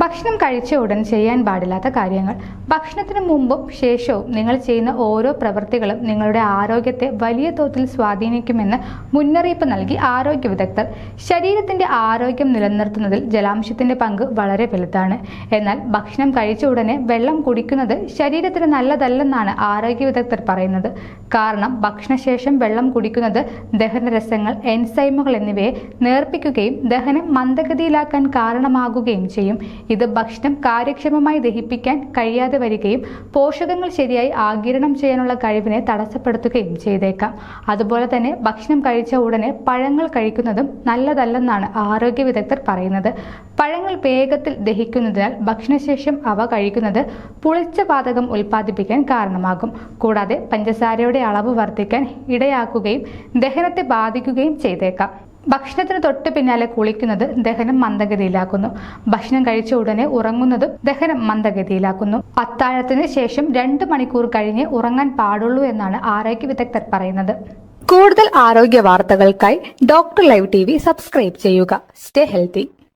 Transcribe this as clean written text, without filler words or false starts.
ഭക്ഷണം കഴിച്ച ഉടൻ ചെയ്യാൻ പാടില്ലാത്ത കാര്യങ്ങൾ. ഭക്ഷണത്തിന് മുമ്പും ശേഷവും നിങ്ങൾ ചെയ്യുന്ന ഓരോ പ്രവൃത്തികളും നിങ്ങളുടെ ആരോഗ്യത്തെ വലിയ തോതിൽ സ്വാധീനിക്കുമെന്ന് മുന്നറിയിപ്പ് നൽകി ആരോഗ്യ വിദഗ്ധർ. ശരീരത്തിന്റെ ആരോഗ്യം നിലനിർത്തുന്നതിൽ ജലാംശത്തിന്റെ പങ്ക് വളരെ വലുതാണ്. എന്നാൽ ഭക്ഷണം കഴിച്ച ഉടനെ വെള്ളം കുടിക്കുന്നത് ശരീരത്തിന് നല്ലതല്ലെന്നാണ് ആരോഗ്യ വിദഗ്ധർ പറയുന്നത്. കാരണം ഭക്ഷണശേഷം വെള്ളം കുടിക്കുന്നത് ദഹനരസങ്ങൾ, എൻസൈമുകൾ എന്നിവയെ നേർപ്പിക്കുകയും ദഹനം മന്ദഗതിയിലാക്കാൻ കാരണമാകുകയും ചെയ്യും. ഇത് ഭക്ഷണം കാര്യക്ഷമമായി ദഹിപ്പിക്കാൻ കഴിയാതെ വരികയും പോഷകങ്ങൾ ശരിയായി ആഗിരണം ചെയ്യാനുള്ള കഴിവിനെ തടസ്സപ്പെടുത്തുകയും ചെയ്തേക്കാം. അതുപോലെ തന്നെ ഭക്ഷണം കഴിച്ച ഉടനെ പഴങ്ങൾ കഴിക്കുന്നതും നല്ലതല്ലെന്നാണ് ആരോഗ്യ വിദഗ്ധർ പറയുന്നത്. പഴങ്ങൾ വേഗത്തിൽ ദഹിക്കുന്നതിനാൽ ഭക്ഷണശേഷം അവ കഴിക്കുന്നത് പുളിച്ച വാതകം ഉൽപ്പാദിപ്പിക്കാൻ കാരണമാകും. കൂടാതെ പഞ്ചസാരയുടെ അളവ് വർദ്ധിക്കാൻ ഇടയാക്കുകയും ദഹനത്തെ ബാധിക്കുകയും ചെയ്തേക്കാം. ഭക്ഷണത്തിന് തൊട്ട് പിന്നാലെ കുളിക്കുന്നത് ദഹനം മന്ദഗതിയിലാക്കുന്നു. ഭക്ഷണം കഴിച്ച ഉടനെ ഉറങ്ങുന്നതും ദഹനം മന്ദഗതിയിലാക്കുന്നു. അത്താഴത്തിന് ശേഷം 2 മണിക്കൂർ കഴിഞ്ഞ് ഉറങ്ങാൻ പാടുള്ളൂ എന്നാണ് ആരോഗ്യ വിദഗ്ധർ പറയുന്നത്. കൂടുതൽ ആരോഗ്യ വാർത്തകൾക്കായി ഡോക്ടർ ലൈവ് TV സബ്സ്ക്രൈബ് ചെയ്യുക. Stay healthy.